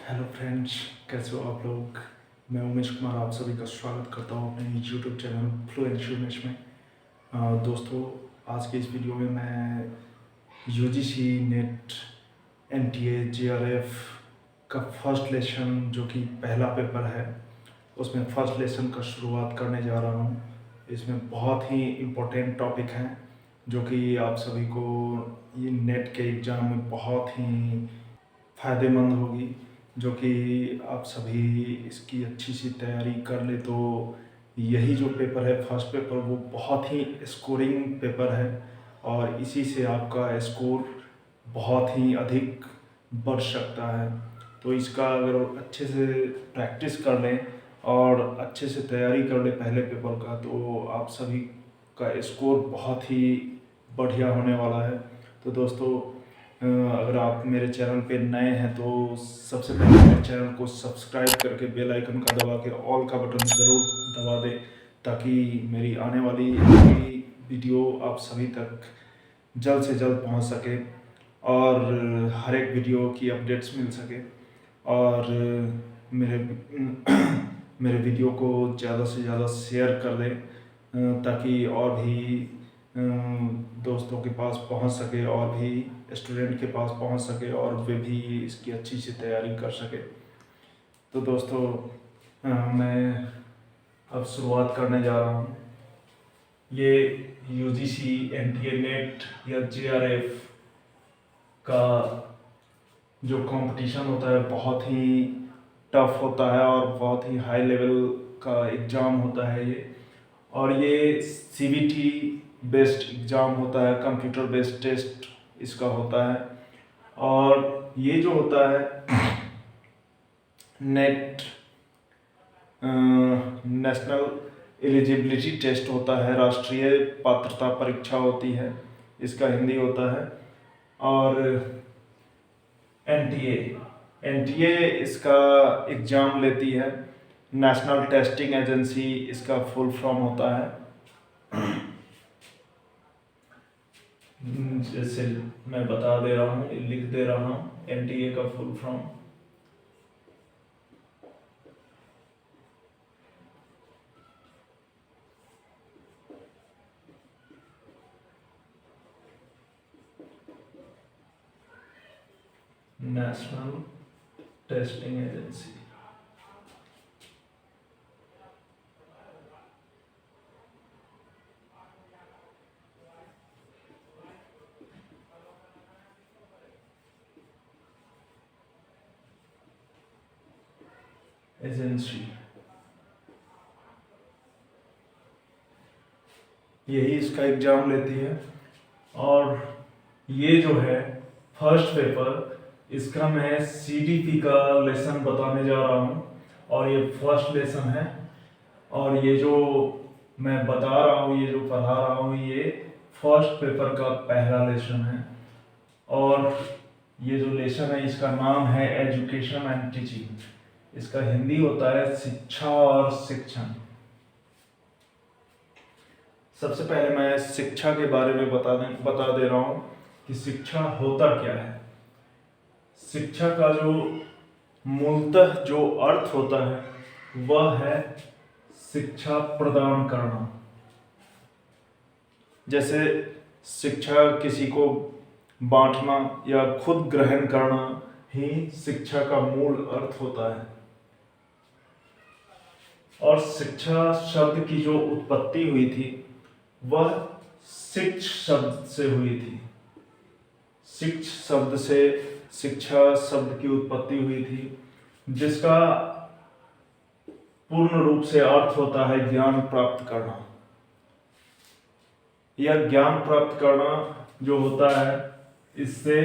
Hello friends, कैसे हो आप लोग। मैं उमेश कुमार आप सभी का स्वागत करता हूँ अपने यूट्यूब चैनल फ्लुएंसी उमेश में। दोस्तों, आज के इस वीडियो में मैं यूजीसी नेट एनटीए जेआरएफ का फर्स्ट लेसन जो कि पहला पेपर है उसमें फर्स्ट लेसन का शुरुआत करने जा रहा हूँ। इसमें बहुत ही इम्पोर्टेंट टॉपिक हैं जो कि आप सभी को ये नेट के एग्ज़ाम में बहुत ही फ़ायदेमंद होगी, जो कि आप सभी इसकी अच्छी सी तैयारी कर ले तो यही जो पेपर है फर्स्ट पेपर वो बहुत ही स्कोरिंग पेपर है और इसी से आपका स्कोर बहुत ही अधिक बढ़ सकता है। तो इसका अगर अच्छे से प्रैक्टिस कर लें और अच्छे से तैयारी कर लें पहले पेपर का तो आप सभी का स्कोर बहुत ही बढ़िया होने वाला है। तो दोस्तों, अगर आप मेरे चैनल पे नए हैं तो सबसे पहले मेरे चैनल को सब्सक्राइब करके बेल आइकन का दबा के ऑल का बटन ज़रूर दबा दें ताकि मेरी आने वाली वीडियो आप सभी तक जल्द से जल्द पहुंच सके और हर एक वीडियो की अपडेट्स मिल सके और मेरे मेरे वीडियो को ज़्यादा से ज़्यादा शेयर कर दें ताकि और भी दोस्तों के पास पहुंच सके और भी स्टूडेंट के पास पहुंच सके और वे भी इसकी अच्छी सी तैयारी कर सके। तो दोस्तों, मैं अब शुरुआत करने जा रहा हूं। ये यूजीसी एनटीए नेट या जेआरएफ का जो कंपटीशन होता है बहुत ही टफ होता है और बहुत ही हाई लेवल का एग्ज़ाम होता है ये। और ये सीबीटी बेस्ड एग्ज़ाम होता है, कंप्यूटर बेस्ड टेस्ट इसका होता है। और ये जो होता है नेट नेशनल एलिजिबिलिटी टेस्ट होता है, राष्ट्रीय पात्रता परीक्षा होती है, इसका हिंदी होता है। और एनटीए एनटीए इसका एग्ज़ाम लेती है, नेशनल टेस्टिंग एजेंसी इसका फुल फॉर्म होता है। जैसे मैं बता दे रहा हूँ, लिख दे रहा हूँ एनटीए का full form. National testing agency. यही इसका एग्ज़ाम लेती है। और ये जो है फर्स्ट पेपर, इसका मैं सीडीपी का लेसन बताने जा रहा हूँ और ये फर्स्ट लेसन है। और ये जो मैं बता रहा हूँ, ये जो पढ़ा रहा हूँ, ये फर्स्ट पेपर का पहला लेसन है। और ये जो लेसन है इसका नाम है एजुकेशन एंड टीचिंग, इसका हिंदी होता है शिक्षा और शिक्षण। सबसे पहले मैं शिक्षा के बारे में बता दे रहा हूँ कि शिक्षा होता क्या है। शिक्षा का जो मूलतः जो अर्थ होता है वह है शिक्षा प्रदान करना। जैसे शिक्षा किसी को बांटना या खुद ग्रहण करना ही शिक्षा का मूल अर्थ होता है। और शिक्षा शब्द की जो उत्पत्ति हुई थी वह शिक्ष शब्द से हुई थी। शिक्ष शब्द से शिक्षा शब्द की उत्पत्ति हुई थी, जिसका पूर्ण रूप से अर्थ होता है ज्ञान प्राप्त करना। यह ज्ञान प्राप्त करना जो होता है, इससे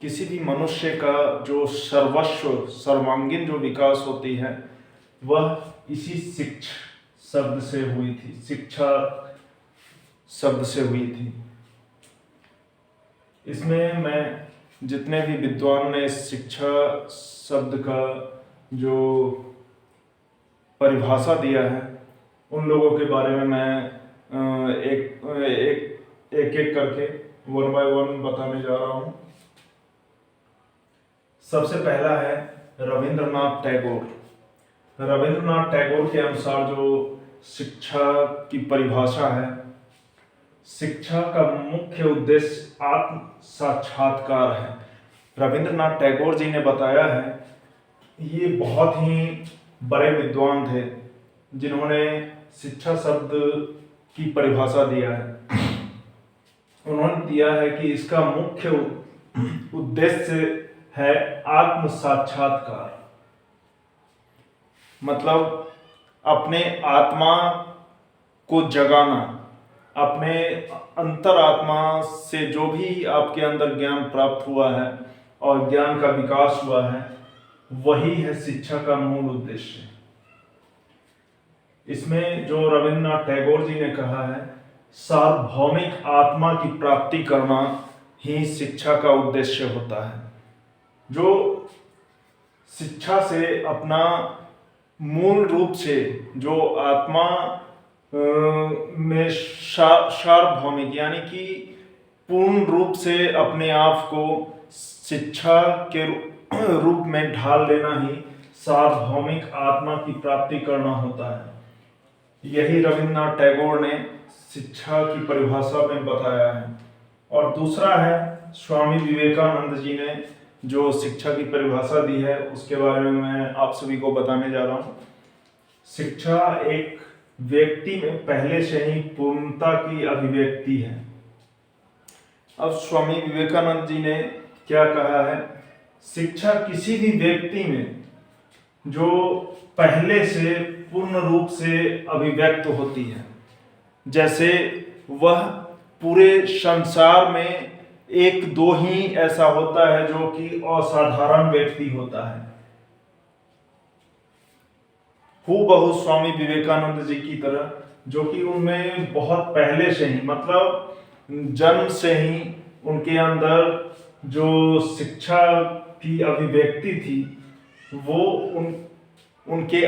किसी भी मनुष्य का जो सर्वस्व सर्वांगीण जो विकास होती है वह इसी शिक्ष शब्द से हुई थी, शिक्षा शब्द से हुई थी। इसमें मैं जितने भी विद्वान ने शिक्षा शब्द का जो परिभाषा दिया है उन लोगों के बारे में मैं एक एक करके वन बाय वन बताने जा रहा हूँ। सबसे पहला है रविंद्रनाथ टैगोर। रविंद्रनाथ टैगोर के अनुसार जो शिक्षा की परिभाषा है, शिक्षा का मुख्य उद्देश्य आत्म साक्षात्कार है। रविंद्रनाथ टैगोर जी ने बताया है, ये बहुत ही बड़े विद्वान थे जिन्होंने शिक्षा शब्द की परिभाषा दिया है। उन्होंने दिया है कि इसका मुख्य उद्देश्य है आत्म साक्षात्कार, मतलब अपने आत्मा को जगाना, अपने अंतरात्मा से जो भी आपके अंदर ज्ञान प्राप्त हुआ है और ज्ञान का विकास हुआ है, वही है शिक्षा का मूल उद्देश्य। इसमें जो रविंद्रनाथ टैगोर जी ने कहा है, सार्वभौमिक आत्मा की प्राप्ति करना ही शिक्षा का उद्देश्य होता है। जो शिक्षा से अपना मूल रूप से जो आत्मा में सार्वभौमिक यानी कि पूर्ण रूप से अपने आप को शिक्षा के रूप में ढाल लेना ही सार्वभौमिक आत्मा की प्राप्ति करना होता है। यही रविंद्रनाथ टैगोर ने शिक्षा की परिभाषा में बताया है। और दूसरा है स्वामी विवेकानंद जी ने जो शिक्षा की परिभाषा दी है, उसके बारे में मैं आप सभी को बताने जा रहा हूँ। शिक्षा एक व्यक्ति में पहले से ही पूर्णता की अभिव्यक्ति है। अब स्वामी विवेकानंद जी ने क्या कहा है, शिक्षा किसी भी व्यक्ति में जो पहले से पूर्ण रूप से अभिव्यक्त होती है, जैसे वह पूरे संसार में एक दो ही ऐसा होता है जो कि असाधारण व्यक्ति होता है। हूबहू स्वामी विवेकानंद जी की तरह, जो कि उनमें बहुत पहले से ही, मतलब जन्म से ही उनके अंदर जो शिक्षा की अभिव्यक्ति थी, वो उनके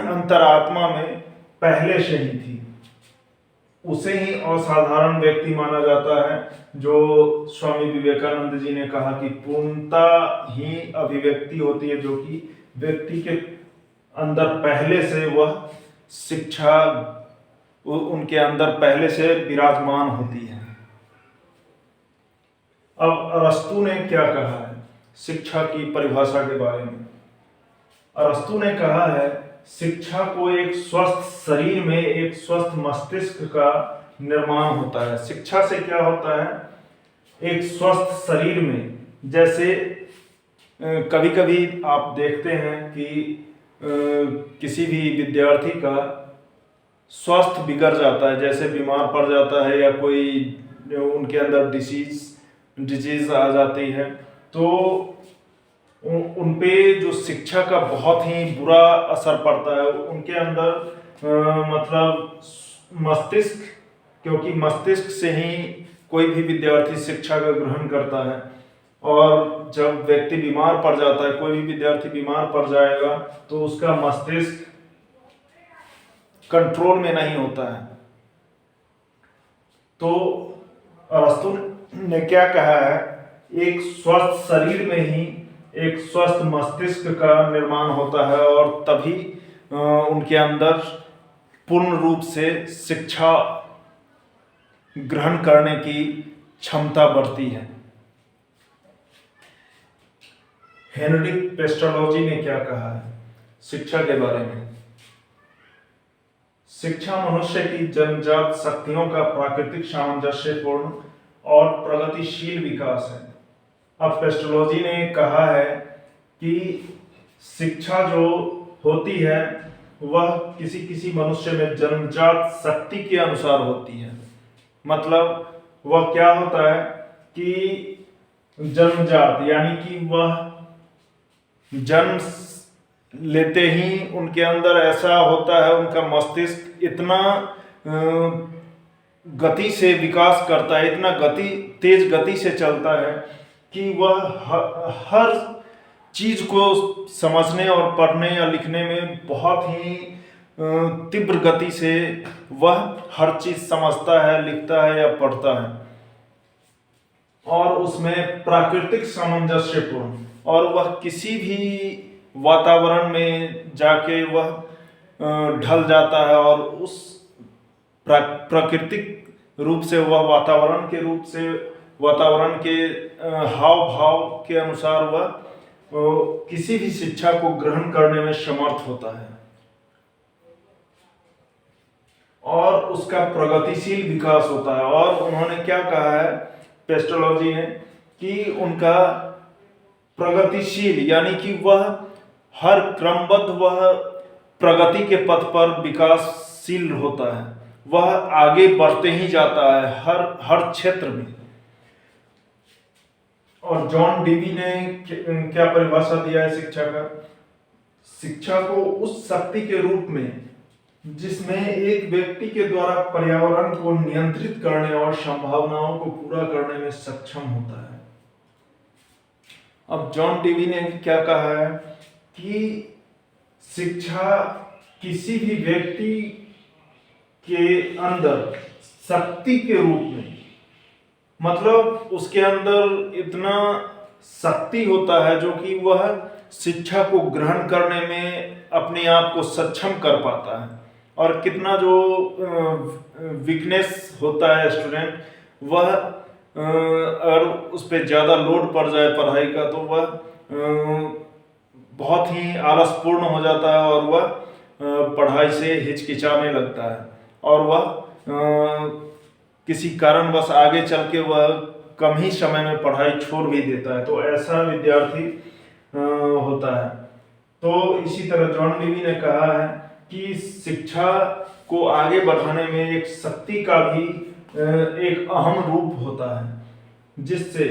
अंतरात्मा में पहले से ही थी। उसे ही असाधारण व्यक्ति माना जाता है। जो स्वामी विवेकानंद जी ने कहा कि पूर्णता ही अभिव्यक्ति होती है, जो कि व्यक्ति के अंदर पहले से वह शिक्षा उनके अंदर पहले से विराजमान होती है। अब अरस्तु ने क्या कहा है शिक्षा की परिभाषा के बारे में? अरस्तु ने कहा है, शिक्षा को एक स्वस्थ शरीर में एक स्वस्थ मस्तिष्क का निर्माण होता है। शिक्षा से क्या होता है, एक स्वस्थ शरीर में, जैसे कभी कभी आप देखते हैं कि किसी भी विद्यार्थी का स्वास्थ्य बिगड़ जाता है, जैसे बीमार पड़ जाता है या कोई उनके अंदर डिजीज आ जाती है, तो उन पे जो शिक्षा का बहुत ही बुरा असर पड़ता है। उनके अंदर मतलब मस्तिष्क, क्योंकि मस्तिष्क से ही कोई भी विद्यार्थी शिक्षा का ग्रहण करता है, और जब व्यक्ति बीमार पड़ जाता है, कोई भी विद्यार्थी बीमार पड़ जाएगा, तो उसका मस्तिष्क कंट्रोल में नहीं होता है। तो अरस्तु ने क्या कहा है, एक स्वस्थ शरीर में ही एक स्वस्थ मस्तिष्क का निर्माण होता है, और तभी उनके अंदर पूर्ण रूप से शिक्षा ग्रहण करने की क्षमता बढ़ती है। हेनरिक पेस्टालोजी ने क्या कहा है शिक्षा के बारे में? शिक्षा मनुष्य की जन्मजात शक्तियों का प्राकृतिक सामंजस्यपूर्ण और प्रगतिशील विकास है। अब पेस्टालोजी ने कहा है कि शिक्षा जो होती है वह किसी किसी मनुष्य में जन्मजात शक्ति के अनुसार होती है। मतलब वह क्या होता है कि जन्मजात यानी कि वह जन्म लेते ही उनके अंदर ऐसा होता है, उनका मस्तिष्क इतना गति से विकास करता है, इतना तेज गति से चलता है कि वह हर चीज को समझने और पढ़ने या लिखने में बहुत ही तीव्र गति से वह हर चीज समझता है, लिखता है या पढ़ता है। और उसमें प्राकृतिक सामंजस्यपूर्ण, और वह किसी भी वातावरण में जाके वह ढल जाता है और उस प्राकृतिक रूप से वह वातावरण के हाव भाव के अनुसार वह किसी भी शिक्षा को ग्रहण करने में समर्थ होता है और उसका प्रगतिशील विकास होता है। और उन्होंने क्या कहा है पेस्टोलॉजी ने कि उनका प्रगतिशील यानी कि वह हर क्रमबद्ध वह प्रगति के पथ पर विकासशील होता है, वह आगे बढ़ते ही जाता है हर क्षेत्र में। और जॉन डीवी ने क्या परिभाषा दिया है शिक्षा का? शिक्षा को उस शक्ति के रूप में जिसमें एक व्यक्ति के द्वारा पर्यावरण को नियंत्रित करने और संभावनाओं को पूरा करने में सक्षम होता है। अब जॉन डीवी ने क्या कहा है कि शिक्षा किसी भी व्यक्ति के अंदर शक्ति के रूप में, मतलब उसके अंदर इतना शक्ति होता है जो कि वह शिक्षा को ग्रहण करने में अपने आप को सक्षम कर पाता है। और कितना जो वीकनेस होता है स्टूडेंट, वह अगर उस पर ज़्यादा लोड पड़ जाए पढ़ाई का तो वह बहुत ही आलसपूर्ण हो जाता है और वह पढ़ाई से हिचकिचाने लगता है और वह किसी कारणवश आगे चल के वह कम ही समय में पढ़ाई छोड़ भी देता है। तो ऐसा विद्यार्थी होता है। तो इसी तरह जॉन डीवी ने कहा है कि शिक्षा को आगे बढ़ाने में एक शक्ति का भी एक अहम रूप होता है जिससे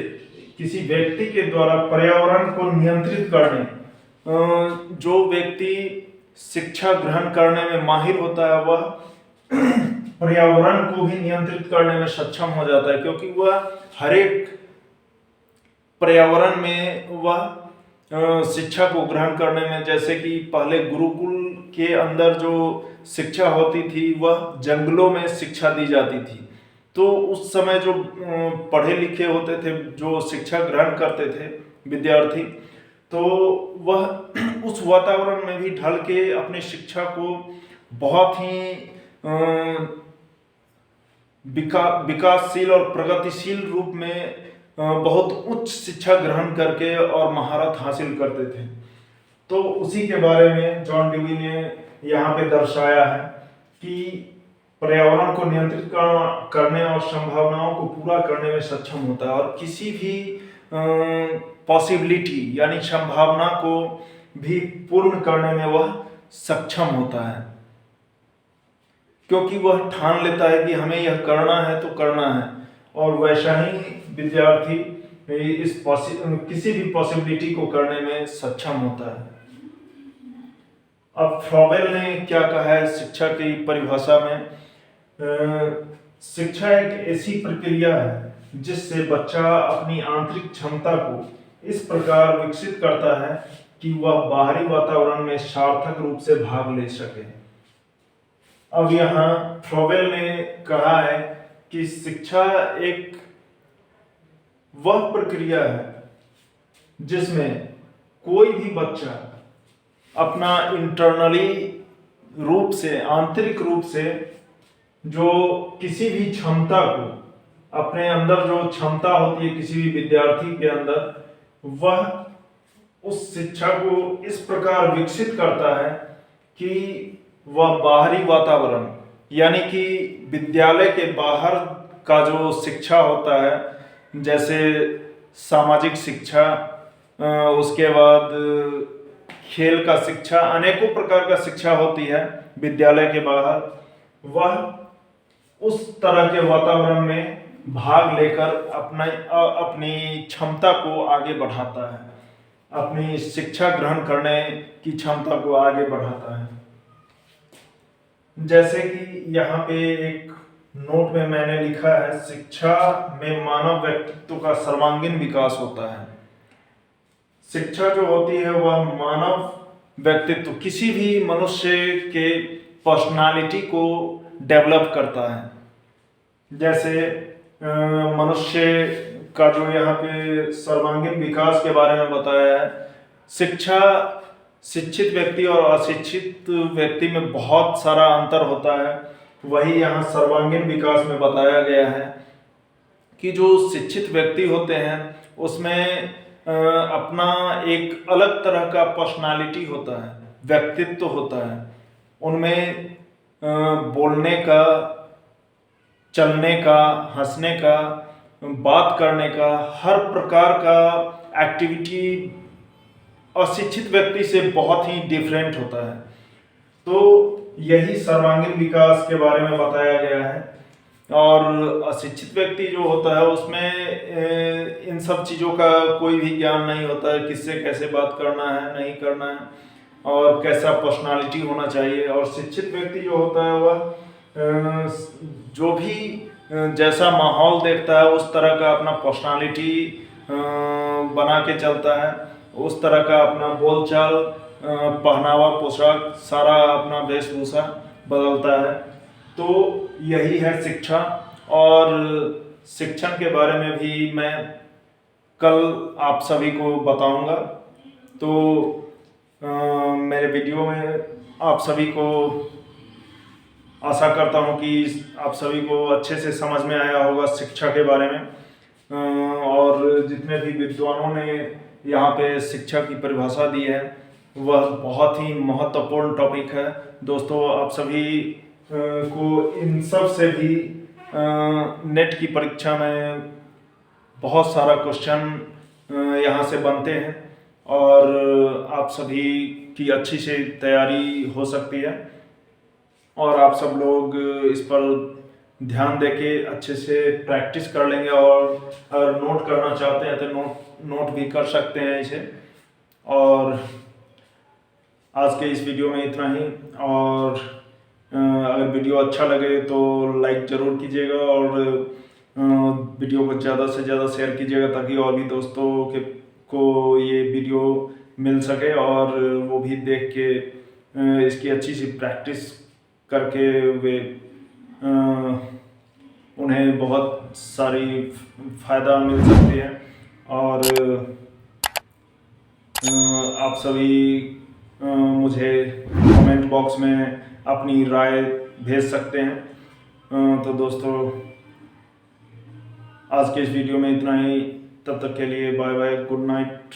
किसी व्यक्ति के द्वारा पर्यावरण को नियंत्रित करने, जो व्यक्ति शिक्षा ग्रहण करने में माहिर होता है वह पर्यावरण को भी नियंत्रित करने में सक्षम हो जाता है, क्योंकि वह हर एक पर्यावरण में वह शिक्षा को ग्रहण करने में, जैसे कि पहले गुरुकुल के अंदर जो शिक्षा होती थी वह जंगलों में शिक्षा दी जाती थी। तो उस समय जो पढ़े लिखे होते थे, जो शिक्षा ग्रहण करते थे विद्यार्थी, तो वह उस वातावरण में भी ढल के अपनी शिक्षा को बहुत ही विकासशील और प्रगतिशील रूप में बहुत उच्च शिक्षा ग्रहण करके और महारत हासिल करते थे। तो उसी के बारे में जॉन डीवी ने यहाँ पे दर्शाया है कि पर्यावरण को नियंत्रित करने और संभावनाओं को पूरा करने में सक्षम होता है और किसी भी पॉसिबिलिटी यानी संभावना को भी पूर्ण करने में वह सक्षम होता है, क्योंकि वह ठान लेता है कि हमें यह करना है तो करना है। और वैसा ही विद्यार्थी किसी भी पॉसिबिलिटी को करने में सक्षम होता है। अब फ्रॉबेल ने क्या कहा है शिक्षा की परिभाषा में? शिक्षा एक ऐसी प्रक्रिया है जिससे बच्चा अपनी आंतरिक क्षमता को इस प्रकार विकसित करता है कि वह बाहरी वातावरण में सार्थक रूप से भाग ले सके। अब यहाँ फ्रॉबेल ने कहा है कि शिक्षा एक वह प्रक्रिया है जिसमें कोई भी बच्चा अपना इंटरनली रूप से, आंतरिक रूप से जो किसी भी क्षमता को, अपने अंदर जो क्षमता होती है किसी भी विद्यार्थी के अंदर, वह उस शिक्षा को इस प्रकार विकसित करता है कि वह बाहरी वातावरण यानी कि विद्यालय के बाहर का जो शिक्षा होता है, जैसे सामाजिक शिक्षा, उसके बाद खेल का शिक्षा, अनेकों प्रकार का शिक्षा होती है विद्यालय के बाहर, वह उस तरह के वातावरण में भाग लेकर अपनी क्षमता को आगे बढ़ाता है, अपनी शिक्षा ग्रहण करने की क्षमता को आगे बढ़ाता है। जैसे कि यहाँ पे एक नोट में मैंने लिखा है, शिक्षा में मानव व्यक्तित्व का सर्वांगीण विकास होता है। शिक्षा जो होती है वह मानव व्यक्तित्व, किसी भी मनुष्य के पर्सनालिटी को डेवलप करता है। जैसे मनुष्य का जो यहाँ पे सर्वांगीण विकास के बारे में बताया है। शिक्षा, शिक्षित व्यक्ति और अशिक्षित व्यक्ति में बहुत सारा अंतर होता है, वही यहाँ सर्वांगीण विकास में बताया गया है कि जो शिक्षित व्यक्ति होते हैं उसमें अपना एक अलग तरह का पर्सनालिटी होता है, व्यक्तित्व होता है। उनमें बोलने का, चलने का, हंसने का, बात करने का, हर प्रकार का एक्टिविटी अशिक्षित व्यक्ति से बहुत ही डिफरेंट होता है। तो यही सर्वांगीण विकास के बारे में बताया गया है। और अशिक्षित व्यक्ति जो होता है उसमें इन सब चीज़ों का कोई भी ज्ञान नहीं होता है, किससे कैसे बात करना है, नहीं करना है, और कैसा पर्सनालिटी होना चाहिए। और शिक्षित व्यक्ति जो होता है वह जो भी जैसा माहौल देखता है उस तरह का अपना पर्सनालिटी बना के चलता है, उस तरह का अपना बोलचाल, पहनावा, पोशाक, सारा अपना वेशभूषा बदलता है। तो यही है शिक्षा। और शिक्षण के बारे में भी मैं कल आप सभी को बताऊंगा। तो मेरे वीडियो में आप सभी को आशा करता हूं कि आप सभी को अच्छे से समझ में आया होगा शिक्षा के बारे में। और जितने भी विद्वानों ने यहाँ पे शिक्षा की परिभाषा दी है वह बहुत ही महत्वपूर्ण टॉपिक है। दोस्तों, आप सभी को इन सब से भी नेट की परीक्षा में बहुत सारा क्वेश्चन यहाँ से बनते हैं और आप सभी की अच्छी से तैयारी हो सकती है। और आप सब लोग इस पर ध्यान देके अच्छे से प्रैक्टिस कर लेंगे, और अगर नोट करना चाहते हैं तो नोट भी कर सकते हैं इसे। और आज के इस वीडियो में इतना ही। और अगर वीडियो अच्छा लगे तो लाइक ज़रूर कीजिएगा और वीडियो को ज़्यादा से ज़्यादा शेयर कीजिएगा ताकि और भी दोस्तों को ये वीडियो मिल सके और वो भी देख के इसकी अच्छी सी प्रैक्टिस करके वे उन्हें बहुत सारी फ़ायदा मिल सकती है। और आप सभी मुझे कमेंट बॉक्स में अपनी राय भेज सकते हैं। तो दोस्तों, आज के इस वीडियो में इतना ही। तब तक के लिए बाय बाय, गुड नाइट।